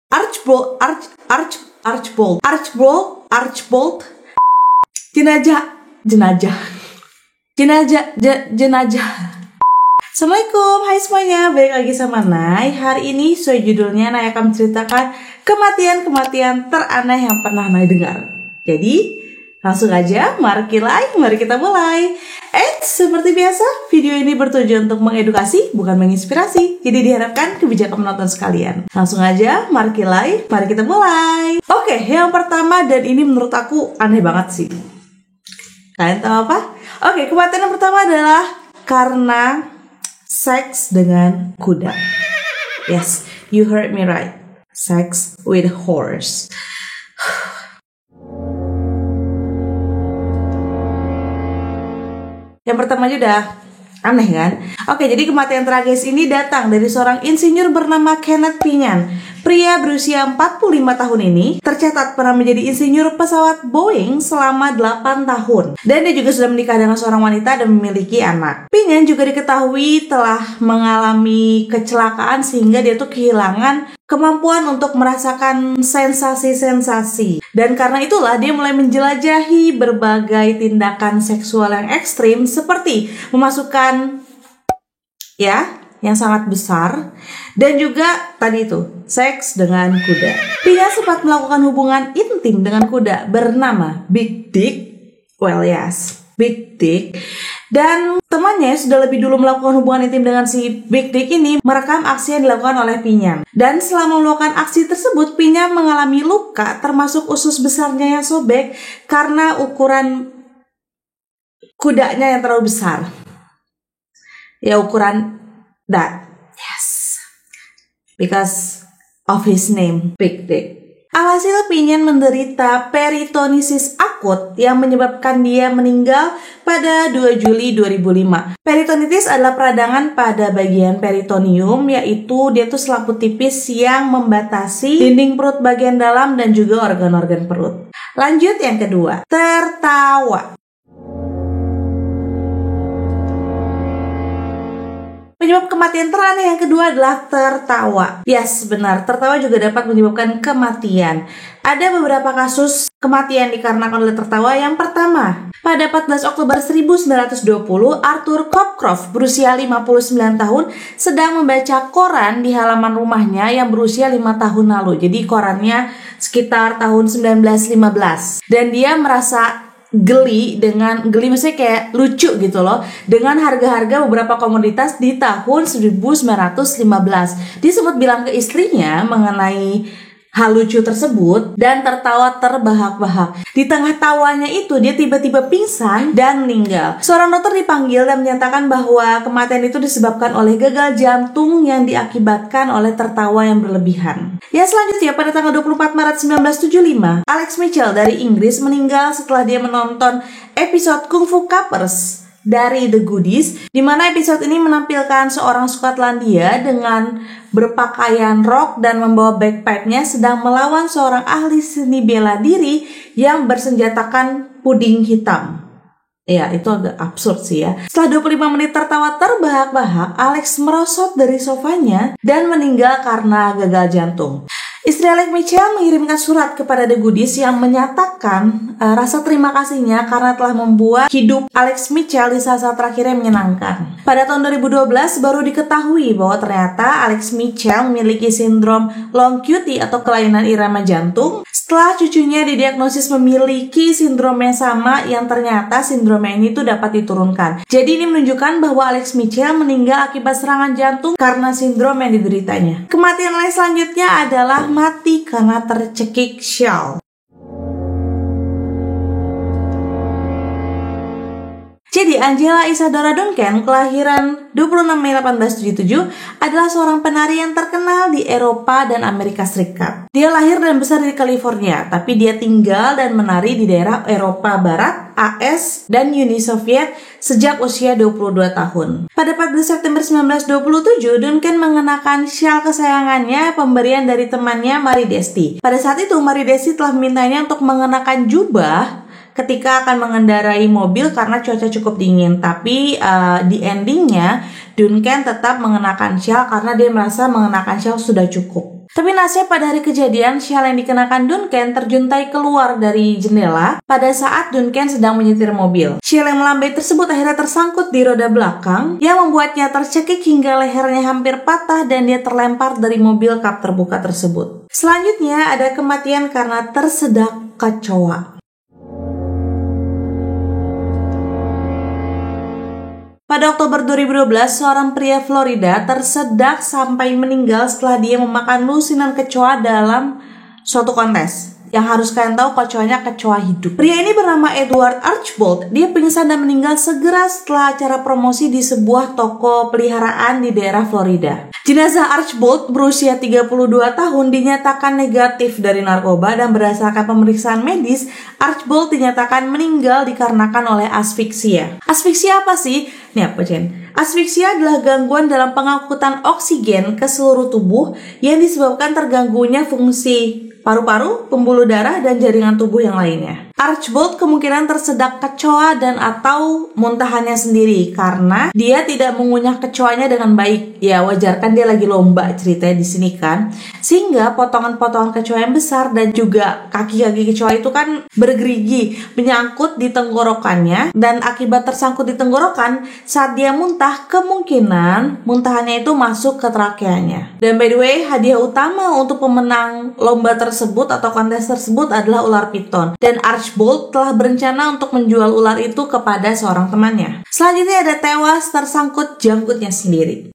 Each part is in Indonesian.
Archbold. Jenajah. Assalamualaikum, hai semuanya, balik lagi sama Nay. Hari ini sesuai judulnya, Nay akan menceritakan kematian teraneh yang pernah Nay dengar. Jadi langsung aja, mari kita mulai. Seperti biasa, video ini bertujuan untuk mengedukasi, bukan menginspirasi. Jadi diharapkan kebijakan menonton sekalian. Langsung aja, mari kita mulai. Oke, yang pertama, dan ini menurut aku aneh banget sih. Kalian tahu apa? Oke, kematian yang pertama adalah karena seks dengan kuda. Yes, you heard me right. Sex with horse. Yang pertama aja udah aneh kan? Oke, jadi kematian tragis ini datang dari seorang insinyur bernama Kenneth Pinyan. Pria berusia 45 tahun ini tercatat pernah menjadi insinyur pesawat Boeing selama 8 tahun. Dan dia juga sudah menikah dengan seorang wanita dan memiliki anak. Pinyan juga diketahui telah mengalami kecelakaan sehingga dia tuh kehilangan kemampuan untuk merasakan sensasi-sensasi. Dan karena itulah dia mulai menjelajahi berbagai tindakan seksual yang ekstrim seperti memasukkan yang sangat besar dan juga tadi itu seks dengan kuda. Pinyan sempat melakukan hubungan intim dengan kuda bernama Big Dick. Well yes, Big Dick. Dan temannya sudah lebih dulu melakukan hubungan intim dengan si Big Dick ini merekam aksi yang dilakukan oleh Pinyan. Dan selama melakukan aksi tersebut, Pinyan mengalami luka termasuk usus besarnya yang sobek karena ukuran kudanya yang terlalu besar. Ya, ukuran that. Yes. Because of his name, Big Dick. Alhasil Pinyan menderita peritonisis akut yang menyebabkan dia meninggal pada 2 Juli 2005. Peritonitis adalah peradangan pada bagian peritoneum, yaitu dia tuh selaput tipis yang membatasi dinding perut bagian dalam dan juga organ-organ perut. Lanjut yang kedua, tertawa. Penyebab kematian teraneh yang kedua adalah tertawa. Yes, benar. Tertawa juga dapat menyebabkan kematian. Ada beberapa kasus kematian dikarenakan oleh tertawa. Yang pertama, pada 14 Oktober 1920, Arthur Cockcroft berusia 59 tahun sedang membaca koran di halaman rumahnya yang berusia 5 tahun lalu. Jadi korannya sekitar tahun 1915. Dan dia merasa geli maksudnya kayak lucu gitu loh dengan harga-harga beberapa komoditas di tahun 1915. Dia sempat bilang ke istrinya mengenai hal lucu tersebut dan tertawa terbahak-bahak. Di tengah tawanya itu dia tiba-tiba pingsan dan meninggal. Seorang dokter dipanggil dan menyatakan bahwa kematian itu disebabkan oleh gagal jantung yang diakibatkan oleh tertawa yang berlebihan. Yang selanjutnya pada tanggal 24 Maret 1975, Alex Mitchell dari Inggris meninggal setelah dia menonton episode Kung Fu Capers dari The Goodies, di mana episode ini menampilkan seorang Skotlandia dengan berpakaian rok dan membawa bagpipe-nya sedang melawan seorang ahli seni bela diri yang bersenjatakan puding hitam. Ya, itu agak absurd sih ya. Setelah 25 menit tertawa terbahak-bahak, Alex merosot dari sofanya dan meninggal karena gagal jantung. Istri Alex Mitchell mengirimkan surat kepada The Goodies yang menyatakan rasa terima kasihnya karena telah membuat hidup Alex Mitchell di saat-saat terakhirnya menyenangkan. Pada tahun 2012 baru diketahui bahwa ternyata Alex Mitchell memiliki sindrom long QT atau kelainan irama jantung. Setelah cucunya didiagnosis memiliki sindrom yang sama yang ternyata sindrom ini tuh dapat diturunkan. Jadi ini menunjukkan bahwa Alex Mitchell meninggal akibat serangan jantung karena sindrom yang dideritanya. Kematian Alex selanjutnya adalah mati karena tercekik syal. Jadi Angela Isadora Duncan, kelahiran 26 Mei 1877, adalah seorang penari yang terkenal di Eropa dan Amerika Serikat. Dia lahir dan besar di California, tapi dia tinggal dan menari di daerah Eropa Barat, AS, dan Uni Soviet sejak usia 22 tahun. Pada 14 September 1927, Duncan mengenakan syal kesayangannya pemberian dari temannya Marie Desti. Pada saat itu, Marie Desti telah memintanya untuk mengenakan jubah ketika akan mengendarai mobil karena cuaca cukup dingin. Tapi di endingnya Duncan tetap mengenakan syal karena dia merasa mengenakan syal sudah cukup. Tapi nasib pada hari kejadian, syal yang dikenakan Duncan terjuntai keluar dari jendela pada saat Duncan sedang menyetir mobil. Syal yang melambai tersebut akhirnya tersangkut di roda belakang yang membuatnya tercekik hingga lehernya hampir patah dan dia terlempar dari mobil kap terbuka tersebut. Selanjutnya ada kematian karena tersedak kecoa. Pada Oktober 2012, seorang pria Florida tersedak sampai meninggal setelah dia memakan lusinan kecoa dalam suatu kontes. Yang harus kalian tahu, kecoanya kecoa hidup. Pria ini bernama Edward Archbold. Dia pingsan dan meninggal segera setelah acara promosi di sebuah toko peliharaan di daerah Florida. Jenazah Archbold berusia 32 tahun dinyatakan negatif dari narkoba dan berdasarkan pemeriksaan medis, Archbold dinyatakan meninggal dikarenakan oleh asfiksia. Asfiksia apa sih? Nih apa, Jen? Asfiksia adalah gangguan dalam pengangkutan oksigen ke seluruh tubuh yang disebabkan terganggunya fungsi paru-paru, pembuluh darah, dan jaringan tubuh yang lainnya. Archbold kemungkinan tersedak kecoa dan atau muntahannya sendiri karena dia tidak mengunyah kecoanya dengan baik. Ya wajar kan, dia lagi lomba ceritanya di sini kan. Sehingga potongan-potongan kecoa yang besar dan juga kaki-kaki kecoa itu kan bergerigi menyangkut di tenggorokannya, dan akibat tersangkut di tenggorokan saat dia muntah, kemungkinan muntahannya itu masuk ke trakeanya. Dan by the way, hadiah utama untuk pemenang lomba tersebut atau kontes tersebut adalah ular piton, dan Archbold telah berencana untuk menjual ular itu kepada seorang temannya. Selanjutnya ada tewas tersangkut janggutnya sendiri.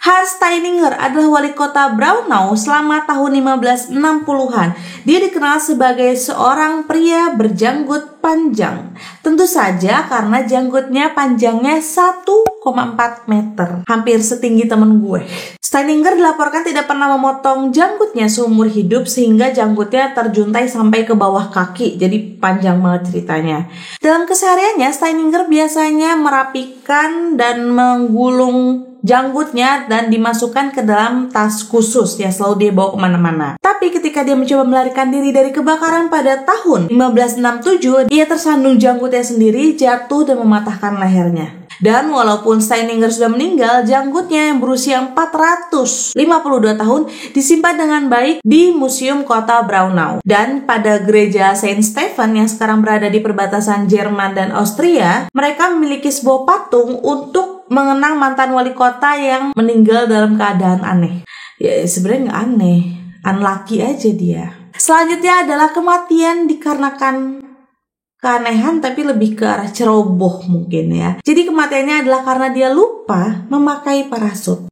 Hans Steininger adalah wali kota Braunau selama tahun 1560-an. Dia dikenal sebagai seorang pria berjanggut panjang. Tentu saja karena janggutnya panjangnya 1,4 meter, hampir setinggi temen gue. Steininger dilaporkan tidak pernah memotong janggutnya seumur hidup sehingga janggutnya terjuntai sampai ke bawah kaki. Jadi panjang banget ceritanya. Dalam kesehariannya, Steininger biasanya merapikan dan menggulung janggutnya dan dimasukkan ke dalam tas khusus yang selalu dia bawa kemana-mana. Tapi ketika dia mencoba melarikan diri dari kebakaran pada tahun 1567, dia tersandung janggutnya sendiri, jatuh dan mematahkan lehernya. Dan walaupun Steininger sudah meninggal, janggutnya yang berusia 452 tahun disimpan dengan baik di Museum Kota Braunau. Dan pada gereja Saint Stephen yang sekarang berada di perbatasan Jerman dan Austria, mereka memiliki sebuah patung untuk mengenang mantan wali kota yang meninggal dalam keadaan aneh. Ya sebenarnya nggak aneh, unlucky aja dia. Selanjutnya adalah kematian dikarenakan keanehan, tapi lebih ke arah ceroboh mungkin ya. Jadi kematiannya adalah karena dia lupa memakai parasut.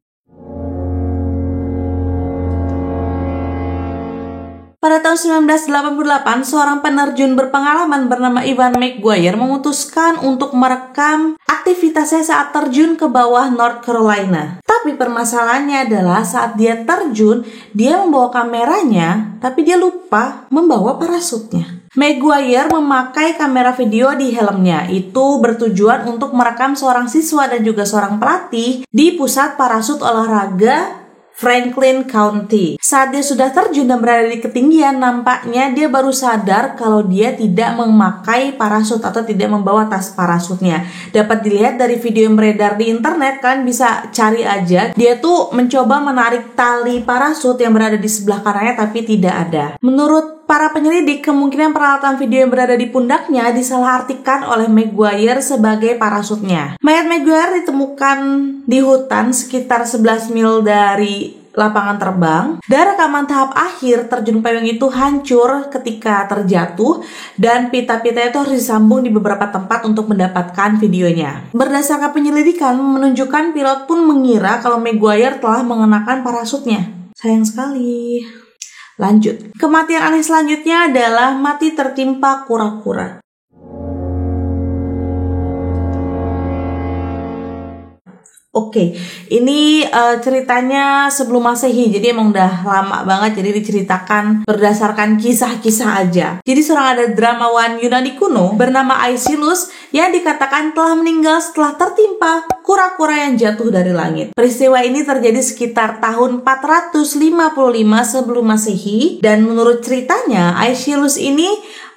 Pada tahun 1988, seorang penerjun berpengalaman bernama Ivan McGuire memutuskan untuk merekam aktivitasnya saat terjun ke bawah North Carolina. Tapi permasalahannya adalah saat dia terjun, dia membawa kameranya, tapi dia lupa membawa parasutnya. McGuire memakai kamera video di helmnya. Itu bertujuan untuk merekam seorang siswa dan juga seorang pelatih di pusat parasut olahraga Franklin County. Saat dia sudah terjun dan berada di ketinggian, nampaknya dia baru sadar kalau dia tidak memakai parasut atau tidak membawa tas parasutnya. Dapat dilihat dari video yang beredar di internet, kalian bisa cari aja. Dia tuh mencoba menarik tali parasut yang berada di sebelah kanannya tapi tidak ada. Menurut para penyelidik, kemungkinan peralatan video yang berada di pundaknya disalahartikan oleh McGuire sebagai parasutnya. Mayat McGuire ditemukan di hutan sekitar 11 mil dari lapangan terbang. Dan rekaman tahap akhir terjun payung itu hancur ketika terjatuh dan pita-pita itu harus disambung di beberapa tempat untuk mendapatkan videonya. Berdasarkan penyelidikan menunjukkan pilot pun mengira kalau McGuire telah mengenakan parasutnya. Sayang sekali. Lanjut. Kematian aneh selanjutnya adalah mati tertimpa kura-kura. Oke, ini ceritanya sebelum Masehi, jadi emang udah lama banget, jadi diceritakan berdasarkan kisah-kisah aja. Jadi seorang ada dramawan Yunani kuno bernama Aeschylus yang dikatakan telah meninggal setelah tertimpa kura-kura yang jatuh dari langit. Peristiwa ini terjadi sekitar tahun 455 sebelum Masehi, dan menurut ceritanya Aeschylus ini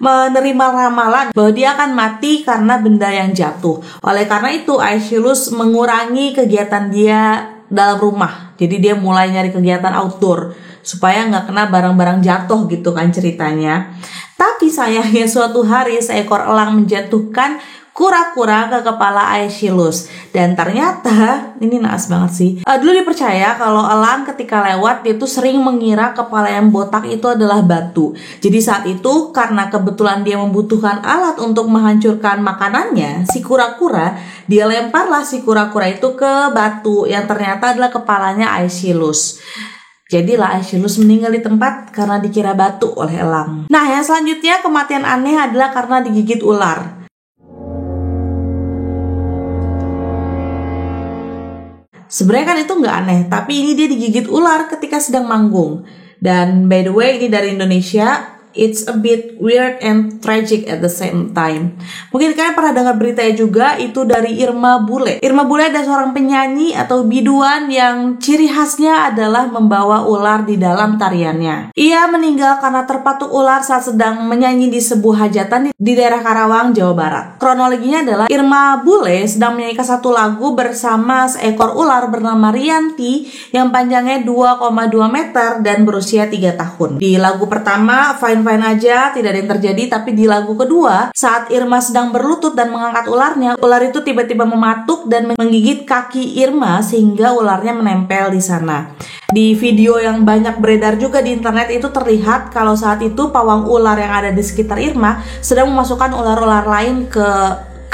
menerima ramalan bahwa dia akan mati karena benda yang jatuh. Oleh karena itu Aeschylus mengurangi kegiatan dia dalam rumah. Jadi dia mulai nyari kegiatan outdoor supaya nggak kena barang-barang jatuh gitu kan ceritanya. Tapi sayangnya suatu hari seekor elang menjatuhkan kura-kura ke kepala Aeschylus. Dan ternyata, ini naas banget sih, dulu dipercaya kalau elang ketika lewat dia tuh sering mengira kepala yang botak itu adalah batu. Jadi saat itu karena kebetulan dia membutuhkan alat untuk menghancurkan makanannya, si kura-kura, dia lemparlah si kura-kura itu ke batu yang ternyata adalah kepalanya Aeschylus. Jadilah Aeschylus meninggal di tempat karena dikira batu oleh elang. Nah, yang selanjutnya kematian aneh adalah karena digigit ular. Sebenarnya kan itu nggak aneh, tapi ini dia digigit ular ketika sedang manggung. Dan by the way, ini dari Indonesia. It's a bit weird and tragic at the same time. Mungkin kalian pernah dengar beritanya juga, itu dari Irma Bule. Irma Bule adalah seorang penyanyi atau biduan yang ciri khasnya adalah membawa ular di dalam tariannya. Ia meninggal karena terpatuk ular saat sedang menyanyi di sebuah hajatan di daerah Karawang, Jawa Barat. Kronologinya adalah Irma Bule sedang menyanyikan satu lagu bersama seekor ular bernama Rianti yang panjangnya 2,2 meter dan berusia 3 tahun. Di lagu pertama, fine aja, tidak ada yang terjadi, tapi di lagu kedua, saat Irma sedang berlutut dan mengangkat ularnya, ular itu tiba-tiba mematuk dan menggigit kaki Irma sehingga ularnya menempel di sana. Di video yang banyak beredar juga di internet itu terlihat kalau saat itu pawang ular yang ada di sekitar Irma sedang memasukkan ular-ular lain ke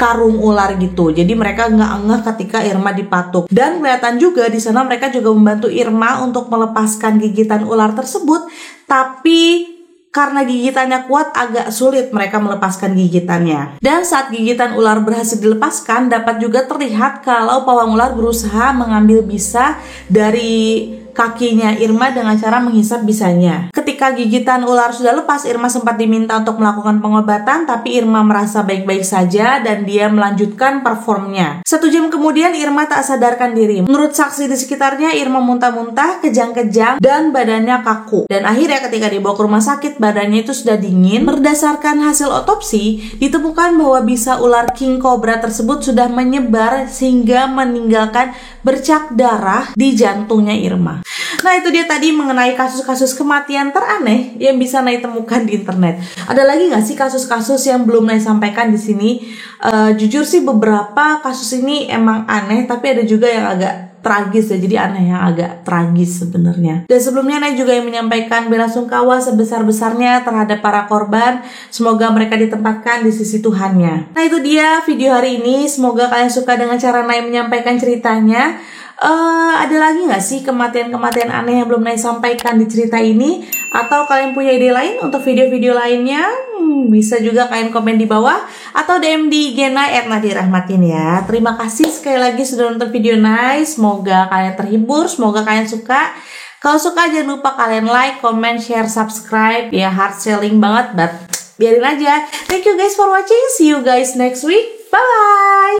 karung ular gitu. Jadi mereka nggak ngeh ketika Irma dipatuk. Dan kelihatan juga di sana mereka juga membantu Irma untuk melepaskan gigitan ular tersebut, tapi karena gigitannya kuat agak sulit mereka melepaskan gigitannya. Dan saat gigitan ular berhasil dilepaskan, dapat juga terlihat kalau pawang ular berusaha mengambil bisa dari kakinya Irma dengan cara menghisap bisanya. Ketika gigitan ular sudah lepas, Irma sempat diminta untuk melakukan pengobatan, tapi Irma merasa baik-baik saja dan dia melanjutkan performnya. 1 jam kemudian Irma tak sadarkan diri. Menurut saksi di sekitarnya, Irma muntah-muntah, kejang-kejang, dan badannya kaku. Dan akhirnya ketika dibawa ke rumah sakit, badannya itu sudah dingin. Berdasarkan hasil otopsi, ditemukan bahwa bisa ular king cobra tersebut sudah menyebar sehingga meninggalkan bercak darah di jantungnya Irma. Nah, itu dia tadi mengenai kasus-kasus kematian teraneh yang bisa Nai temukan di internet. Ada lagi nggak sih kasus-kasus yang belum Nai sampaikan di sini? Jujur sih beberapa kasus ini emang aneh, tapi ada juga yang agak tragis ya. Jadi aneh yang agak tragis sebenarnya. Dan sebelumnya Nai juga yang menyampaikan belasungkawa sebesar-besarnya terhadap para korban. Semoga mereka ditempatkan di sisi Tuhannya. Nah, itu dia video hari ini. Semoga kalian suka dengan cara Nai menyampaikan ceritanya. Ada lagi nggak sih kematian-kematian aneh yang belum Nai sampaikan di cerita ini? Atau kalian punya ide lain untuk video-video lainnya? Bisa juga kalian komen di bawah atau DM di IG Nai @nadirahmatin ya. Terima kasih sekali lagi sudah nonton video Nai. Semoga kalian terhibur, semoga kalian suka. Kalau suka jangan lupa kalian like, comment, share, subscribe. Ya hard selling banget, but biarin aja. Thank you guys for watching. See you guys next week. Bye bye.